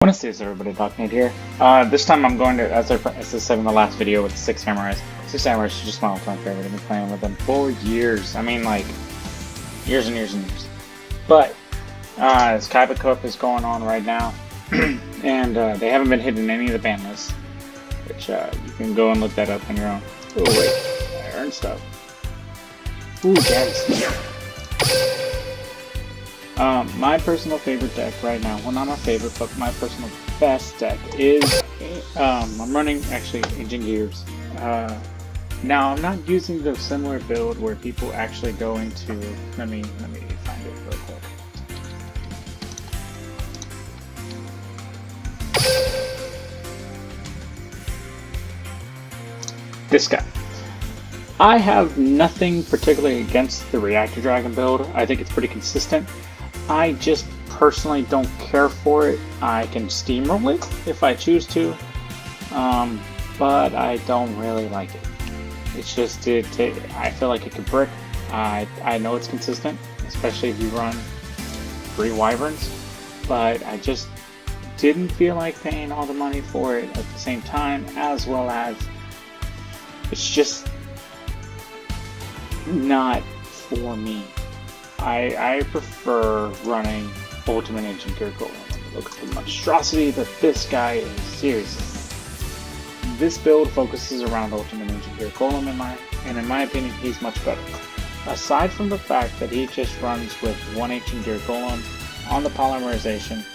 Buenos dias, everybody. Darknate here. This time I'm going to, as I said in the last video with the 6 samurais. 6 samurais is just my all-time favorite. I've been playing with them for years. I mean, like, years and years and years. But, this Kaiba Cup is going on right now. And, they haven't been hitting any of the ban lists. Which, you can go and look that up on your own. Oh, wait. I earned stuff. Ooh, gems. My personal favorite deck right now, well, not my favorite, but my personal best deck is, I'm running, actually, Ancient Gears. Now, I'm not using the similar build where people actually go into, let me find it real quick. This guy. I have nothing particularly against the Reactor Dragon build. I think it's pretty consistent. I just personally don't care for it. I can steamroll it if I choose to, but I don't really like it. It's just, I feel like it could brick. I know it's consistent, especially if you run 3 Wyverns, but I just didn't feel like paying all the money for it at the same time, as well as it's just not for me. I prefer running Ultimate Ancient Gear Golem. Look at the monstrosity that this guy is, seriously. This build focuses around Ultimate Ancient Gear Golem in my opinion, he's much better. Aside from the fact that he just runs with 1 Ancient Gear Golem on the polymerization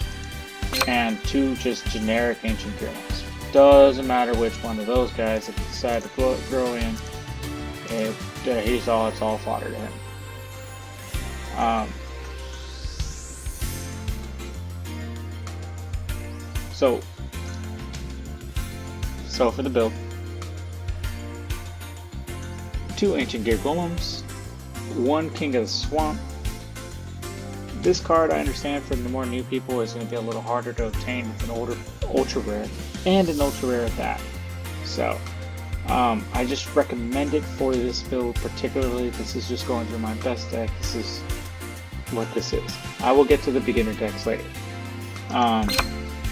and 2 just generic Ancient Gear ones. Doesn't matter which one of those guys, if you decide to throw in, it's all fodder to him. So for the build, 2 Ancient Gear Golems, 1 King of the Swamp. This card, I understand, for the more new people, is going to be a little harder to obtain with an ultra rare, and an ultra rare at that. So, I just recommend it for this build particularly. This is just going through my best deck. This is what this is. I will get to the beginner decks later.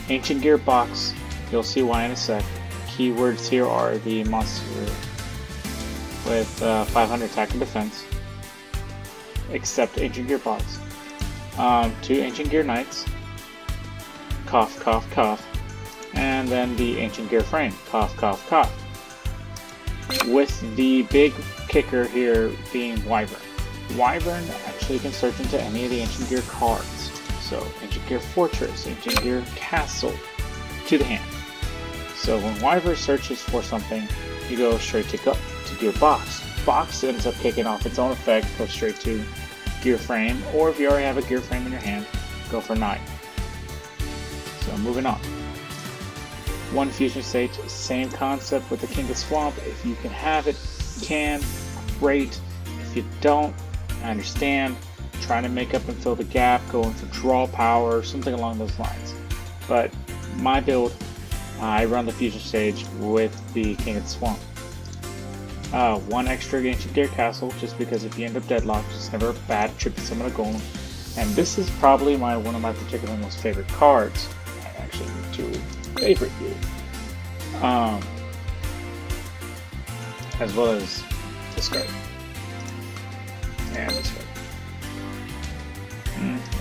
Ancient Gear box, you'll see why in a sec. Keywords here are the monster with 500 attack and defense, except Ancient Gear box. 2 Ancient Gear Knights, cough, cough, cough, and then the Ancient Gear frame, cough, cough, cough. With the big kicker here being Wyvern. Wyvern actually can search into any of the Ancient Gear cards. So, Ancient Gear Fortress, Ancient Gear Castle, to the hand. So when Wyvern searches for something, you go straight to Gear Box. Box ends up kicking off its own effect, go straight to Gear Frame, or if you already have a Gear Frame in your hand, go for Knight. So moving on. 1 Fusion Stage, same concept with the King of Swamp. If you can have it, you can, great. If you don't, I understand. Trying to make up and fill the gap, going for draw power, something along those lines. But my build, I run the Fusion Stage with the King of the Swamp. 1 extra Ancient Gear Castle, just because if you end up deadlocked, it's never a bad trip to summon a golem. And this is probably one of my particular most favorite cards. Actually, 2 favorite here. As well as this card. And this card.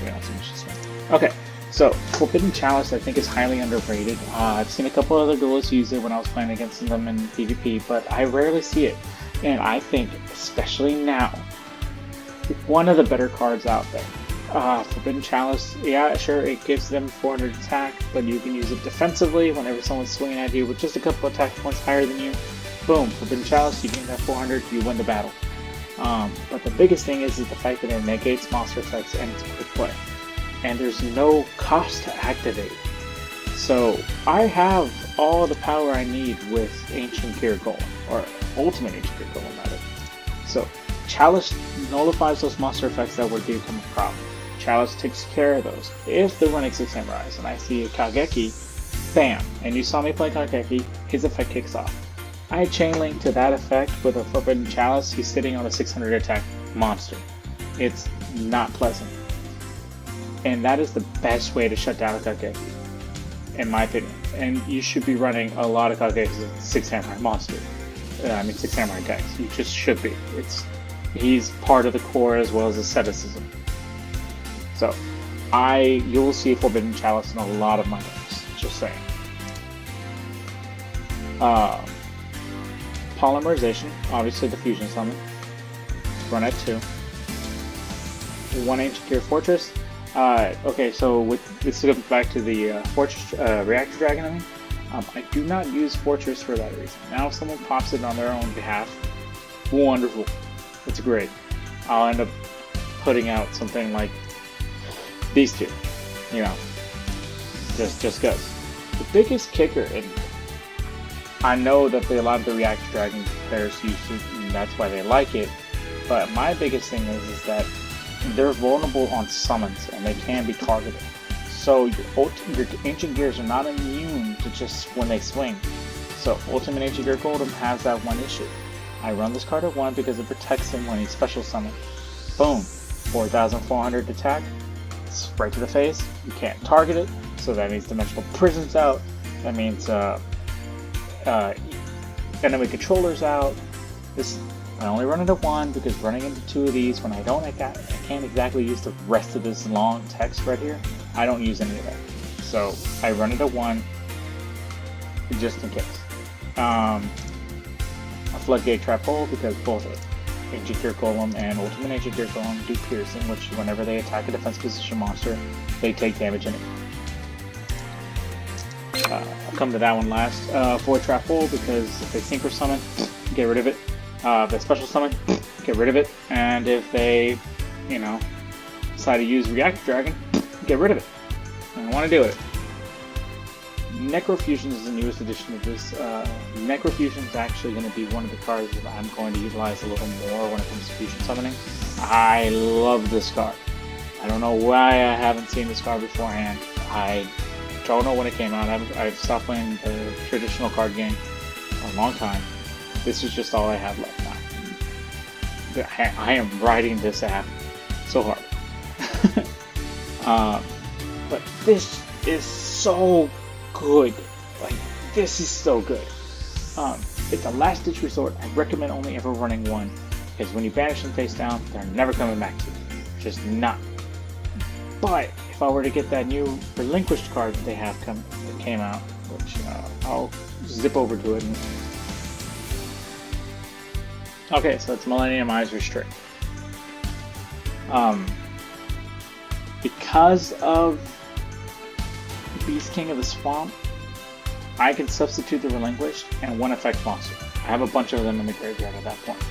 Not so much this one. Okay, so Forbidden Chalice I think is highly underrated. I've seen a couple other duelists use it when I was playing against them in PvP, but I rarely see it. And I think, especially now, one of the better cards out there. Forbidden Chalice, yeah, sure, it gives them 400 attack, but you can use it defensively whenever someone's swinging at you with just a couple attack points higher than you. Boom, Forbidden Chalice, you gain that 400, you win the battle. But the biggest thing is the fact that it negates monster effects and it's quick play. And there's no cost to activate. So I have all the power I need with Ancient Gear Golem, or Ultimate Ancient Gear Golem rather. So Chalice nullifies those monster effects that would become a problem. Chalice takes care of those. If they're running 6 Samurais and I see a Kageki, bam, and you saw me play Kageki, his effect kicks off. I chain link to that effect with a Forbidden Chalice, he's sitting on a 600 attack monster. It's not pleasant. And that is the best way to shut down a Kageki. in my opinion. And you should be running a lot of Kage's 6 Samurai monster. 6 Samurai decks. You just should be. He's part of the core as well as asceticism. So, you'll see Forbidden Chalice in a lot of my decks. Just saying. Polymerization, obviously the fusion summon. Run at 2. 1 Ancient Gear Fortress. Okay, so this goes back to the Fortress Reactor Dragon. I do not use Fortress for that reason. Now, if someone pops it on their own behalf, wonderful. It's great. I'll end up putting out something like these two. You know, just goes. The biggest kicker, and I know that a lot of the Reactor Dragon players use it, and that's why they like it. But my biggest thing is that they're vulnerable on summons, and they can be targeted. So your Ancient Gears are not immune to just when they swing. So Ultimate Ancient Gear Golem has that one issue. I run this card at 1 because it protects him when he's special summoned. Boom! 4,400 attack. It's right to the face. You can't target it, so that means Dimensional Prison's out. That means enemy controllers out. I only run it at 1 because running into 2 of these when I can't exactly use the rest of this long text right here. I don't use any of that. So I run it at 1 just in case. A Floodgate Trap Hole because both Ancient Gear Golem and Ultimate Ancient Gear Golem do piercing, which whenever they attack a defense position monster, they take damage in it. I'll come to that one last. Void Trap Hole because if they Synchro Summon, get rid of it. If they Special Summon, get rid of it. And if they, decide to use Reactor Dragon, get rid of it. I don't want to deal with it. Necrofusion is the newest addition to this. Necrofusion is actually going to be one of the cards that I'm going to utilize a little more when it comes to fusion summoning. I love this card. I don't know why I haven't seen this card beforehand. I don't know when it came out. I've stopped playing the traditional card game for a long time. This is just all I have left now. I am riding this app so hard. But this is so good. Like, this is so good. It's a last ditch resort. I recommend only ever running 1, because when you banish them face down, they're never coming back to you. Just not. But if I were to get that new relinquished card that they have that came out, which I'll zip over to it. Okay, so it's Millennium Eyes Restrict. Because of Beast King of the Swamp, I can substitute the relinquished and 1 effect monster. I have a bunch of them in the graveyard at that point.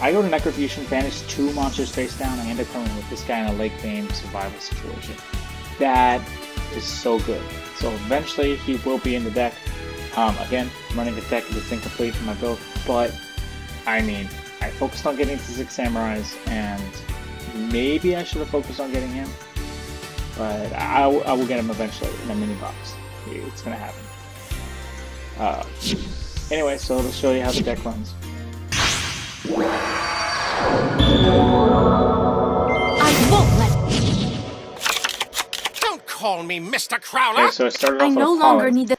I go to Necrofusion, banish 2 monsters face down, and I end up coming with this guy in a late game survival situation. That is so good. So eventually he will be in the deck. Again, running a deck that's incomplete for my build, but I focused on getting to 6 Samurais, and maybe I should have focused on getting him, but I will get him eventually in a mini box. It's gonna happen. Anyway, so let's show you how the deck runs. I won't let. Don't call me Mr. Crowler. Okay, so I started off I with no a longer Pollen. need the.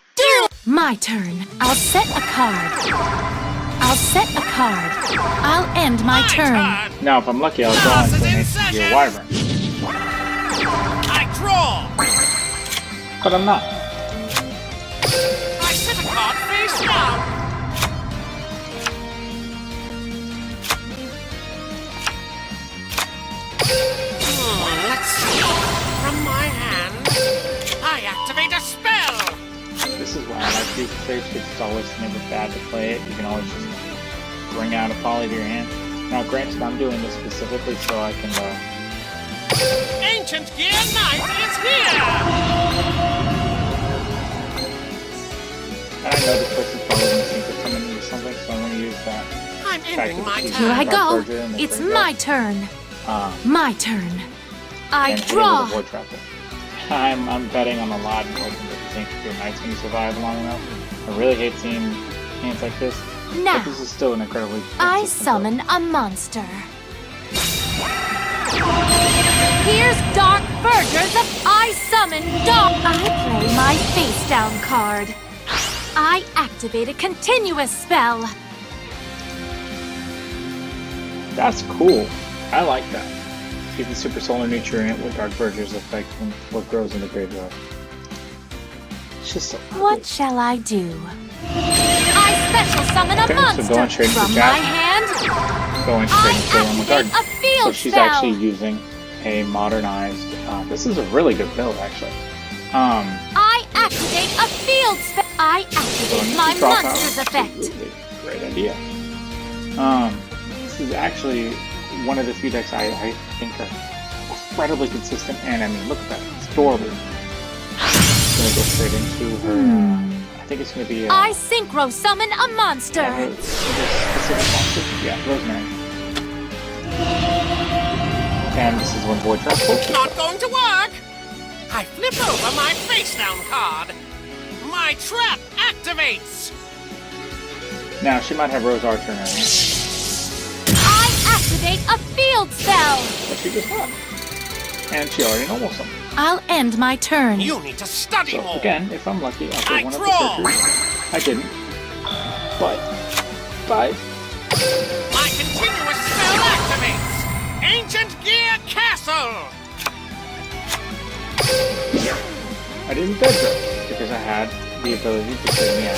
My turn. I'll set a card. I'll end my turn. Now, if I'm lucky, I'll draw into an Ancient Gear Wyvern. I draw. But I'm not. I set a card face down. Let's see. From my hand, I activate a spell. This is why I like these trades, because it's always never bad to play it. You can always just bring out a poly to your hand. Now, granted, I'm doing this specifically so I can, Ancient Gear Knight is here! And I know this person's probably going to think they're coming into something, so I'm going to use that. I'm ending my turn. Here I go. It's my turn. My turn. I and draw. With a Void Trap. I'm betting on a lot and hoping that the Ancient Gear Knight's going to survive long enough. I really hate seeing hands like this. Now, but this is still an incredibly I consistent summon build. a monster. Here's Dark Vergers of I Summon Dark. I play my face down card. I activate a continuous spell. That's cool. I like that. Give the Super Solar Nutrient with Dark Vergers effect on what grows in the graveyard. It's just so What shall I do? I special summon a monster so going straight from into my Jasmine. hand. Going straight I into on the activate garden. a field So she's spell. actually using a modernized. This is a really good build, actually. I activate a field spell. I activate my Draw power. monster's effect. Absolutely. Great idea. This is actually one of the few decks I think are incredibly consistent, and I mean, look at that. It's adorable. I'm gonna go straight into her. I think it's gonna be. I synchro summon a monster. Her specific monster. Yeah, Rosemary. And this is when Void Trap focus. Not going to work! I flip over my face down card. My trap activates! Now, she might have Rose Archer in her hand, I activate a field spell. but she does not. And she already normal something. I'll end my turn. You need to study So, more! again, if I'm lucky, I'll I get one of draw. the searchers. I didn't. But, My continuous spell activates! Ancient Gear Castle! I didn't dead throw because I had the ability to clear me out.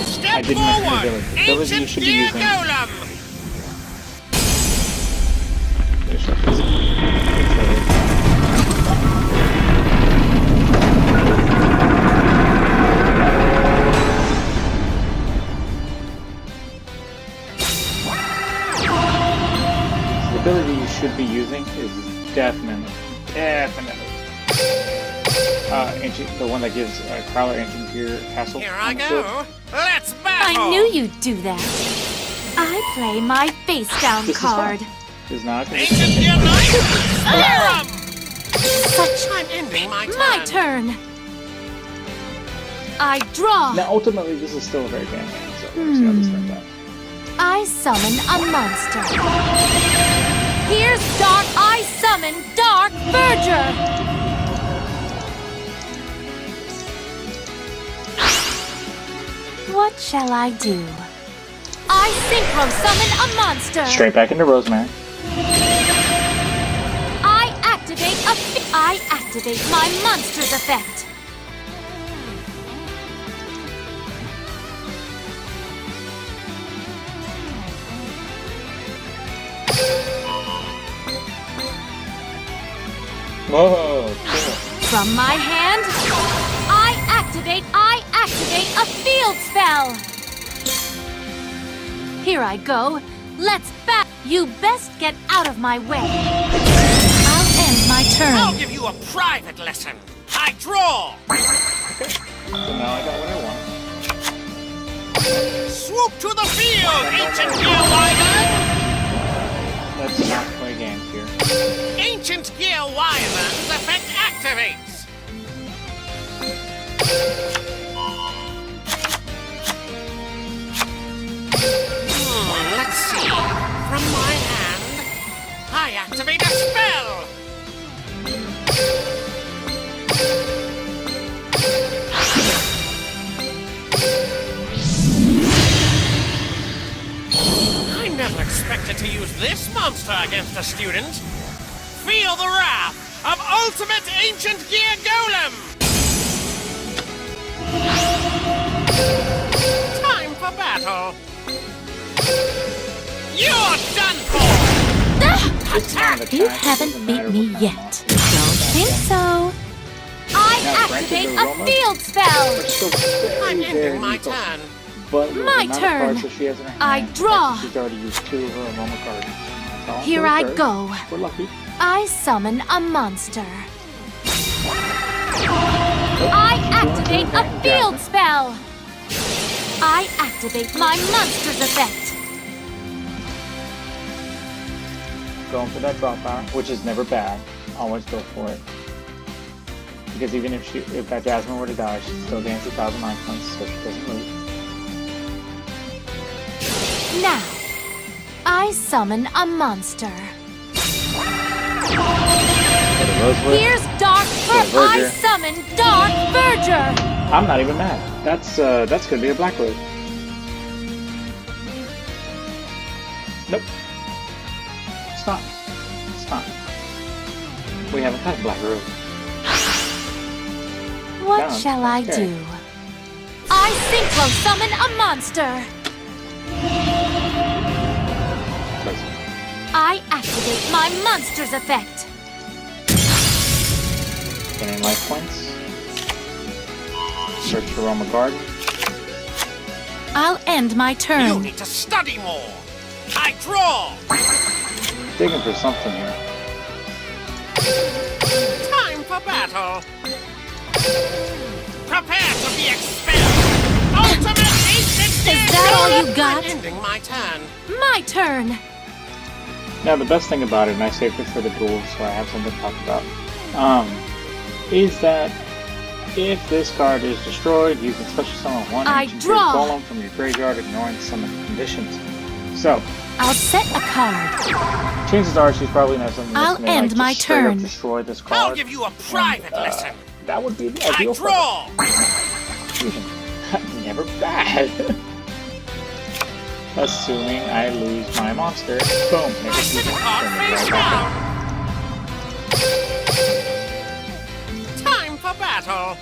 Step I didn't mention the forward! ability. The ability you Ancient should be Gear using. Golem! The ability you should be using is definitely, the one that gives Crowler Ancient Gear Castle. Here on I the shield. go! Let's I battle! knew you'd do that. I play my face down This is card. fun. It's not gonna be Ancient Gear Knight! Spare 'em! Such I'm ending my turn. my turn. I draw. Now, ultimately, this is still a very bad hand, so we'll see how this turns out. I summon a monster. Here's Dark. I summon Dark Verger. What shall I do? I synchro summon a monster. Straight back into Rosemary. I activate my monster's effect. Whoa, cool. From my hand, I activate a field spell. Here I go. Let's bat. You best get out of my way. I'll end my turn. I'll give you a private lesson. I draw. Okay. So now I got what I want. Swoop to the field, Ancient Gear Wyvern. Let's not play games here. Ancient Gear Wyvern's effect activates. Let's see. From my hand, I activate a spell. I never expected to use this monster against a student. Feel the wrath of Ultimate Ancient Gear Golem! Time for battle! You're done for! Attack! You haven't beat me yet. Don't think so. I activate a field spell. I'm ending my turn. But with the My amount of turn. cards that she has in her hand, I draw. She's already used 2 of her normal cards. That's Here all I for her. go. We're lucky. I summon a monster. I activate a field spell. I activate my monster's effect. Going for that drop power, which is never bad. Always go for it. Because even if that Jasmine were to die, she still gains 1,000 life points, so she doesn't lose. Now, I summon a monster. Go to Rosewood. Here's Dark Ver- I Verger. summon Dark Verger. I'm not even mad. That's gonna be a black road. Nope. It's not. It's not. We haven't had a black road. What Down. shall I Okay. do? I synchro summon a monster. I activate my monster's effect. Getting life points. Search for Roma Garden. I'll end my You turn. need to study more. I draw. Digging for something here. Time for battle. Prepare to be expelled. Ultimate ancient. Is that all you got? I'm ending my turn. My turn. Now the best thing about it, and I saved it for the duel, so I have something to talk about, is that if this card is destroyed, you can special summon one I ancient draw. golem from your graveyard, ignoring summon conditions. So, I'll set a card. chances are she's probably not something that's I'll gonna, end like, my just straight up turn. destroy this card. I'll give you a private lesson. That would be the I ideal for her. draw. Fusion. Never bad. Assuming I lose my monster. Boom. Never I sit a fusion. card Turn it face right back down. Time for battle.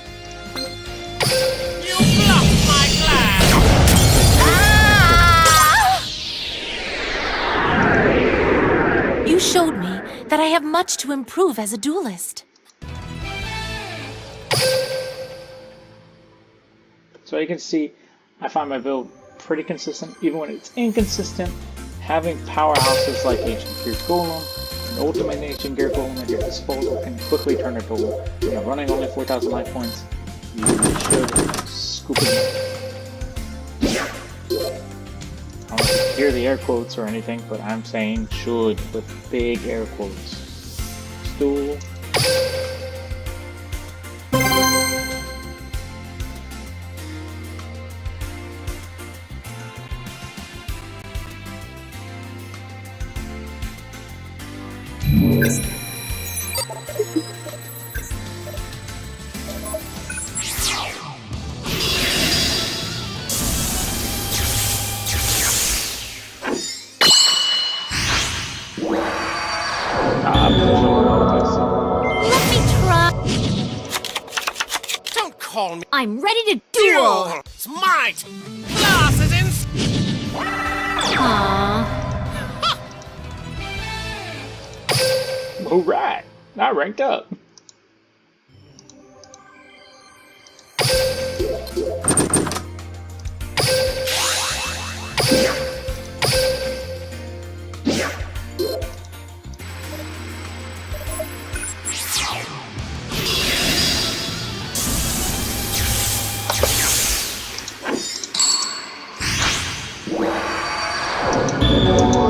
You bluffed my plan. You showed me that I have much to improve as a duelist. So you can see, I find my build pretty consistent, even when it's inconsistent. Having powerhouses like Ancient Gear Golem, an Ultimate Ancient Gear Golem at your disposal can quickly turn it over. You know, running only 4,000 life points, you should scoop it in. I don't know if you hear the air quotes or anything, but I'm saying should with big air quotes. Stool. Let me try. Don't call me. I'm ready to duel. Duel. It's my class is in. Aww. Alright, I ranked up.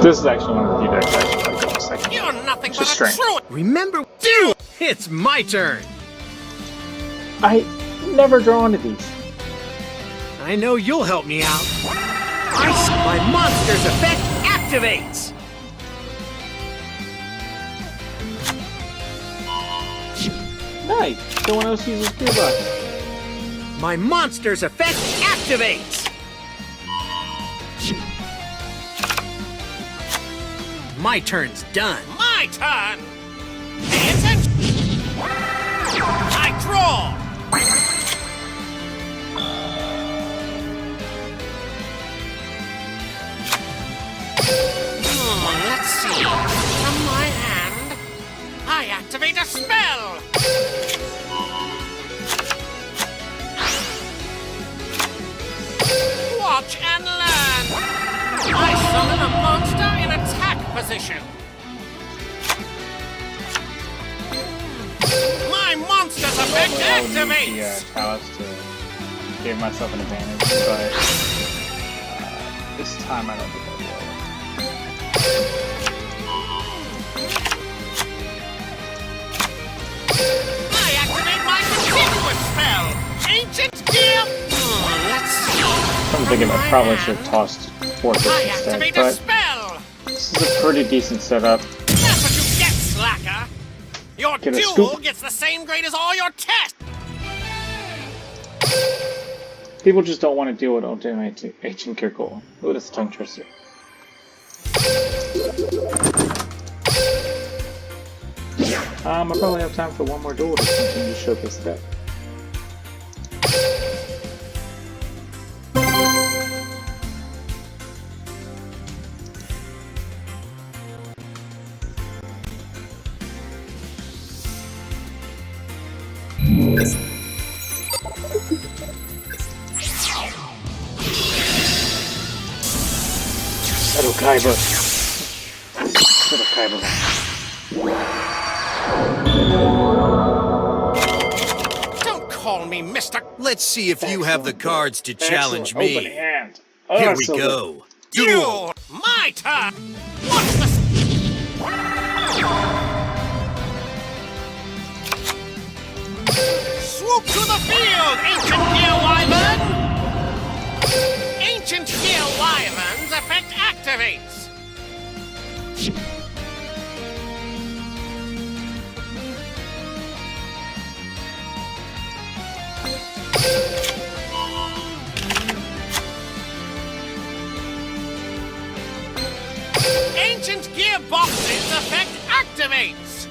This is actually one of the few decks I actually like in a second. You're nothing but Just a strength. truant. Remember, Duel! It's my turn! I never draw into these. I know you'll help me out. My monster's effect activates! Nice. Someone else uses gearbox. My monster's effect activates! My turn's done. My turn. Pay attention. I draw. Let's see. From my hand, I activate a spell. Watch and learn. I summon a monster in attack position. My monster's effect Normally I would use the activates. Chalice to give myself an advantage, but this time I don't think I will. I activate my continuous spell. Ancient gear. Let's see. I'm thinking I probably should have tossed Fortress I instead, activate a but spell. this is a pretty decent setup. That's what you get, slacker. Your Get a duel scoop. gets the same grade as all your tests! People just don't want to deal with ultimate ancient Kirkle. Ooh, that's a tongue twister. I probably have time for one more duel to continue to showcase the deck. Little Kaiba. Little Kaiba. Don't call me Mr. Let's see if you have the cards to challenge Excellent. Open me. hand. Here we so go. Duel! My turn! What's the... Swoop to the field, Ancient Gear Wyvern! Ancient Gear Wyvern's effect activates! Ancient Gearbox's effect activates!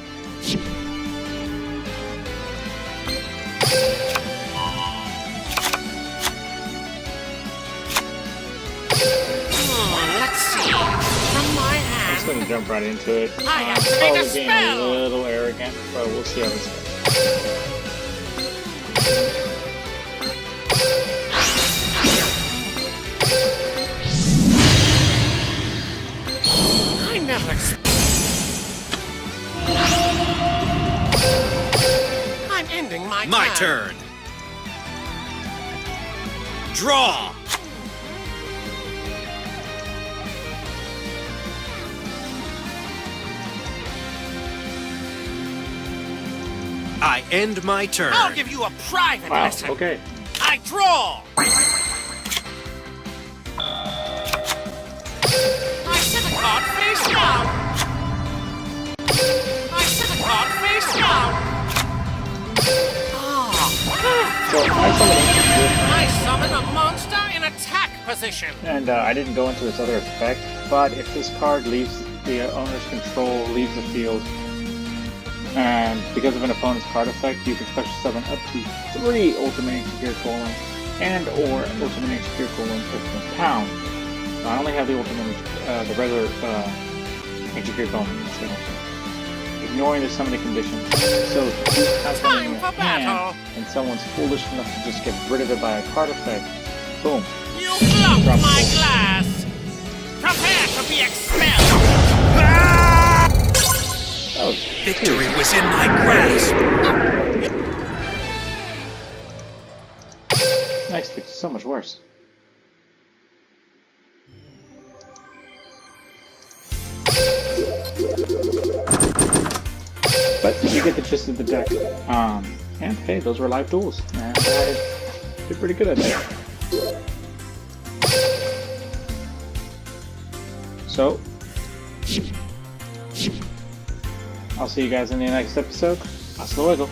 Let's see. From my I'm hand, just gonna jump right into it. I I'm activate a probably being a spell. little arrogant, but we'll see how this goes. I never I'm ending my My turn. Draw. I end my turn. I'll give you a private Wow, lesson. okay. I draw! I set a card face down! I set a card face down! So I I summon a monster in attack position! and I didn't go into its other effect, but if this card leaves the owner's control, leaves the field, and because of an opponent's card effect, you can special summon up to 3 Ultimate Ancient Gear Colon and or Ultimate Ancient Gear Colon Ultimate Pound. So I only have the Ultimate, the regular Ancient Gear Colon, so ignoring the summoning conditions. So if you have something in your Time for hand, battle. and someone's foolish enough to just get rid of it by a card effect, boom. You flunk Drop my it. glass! Prepare to be expelled! Oh, Victory was in my grasp. next it's so much worse. But you get the gist of the deck. And hey, those were live duels. And I did pretty good at that. So, I'll see you guys in the next episode. Hasta luego.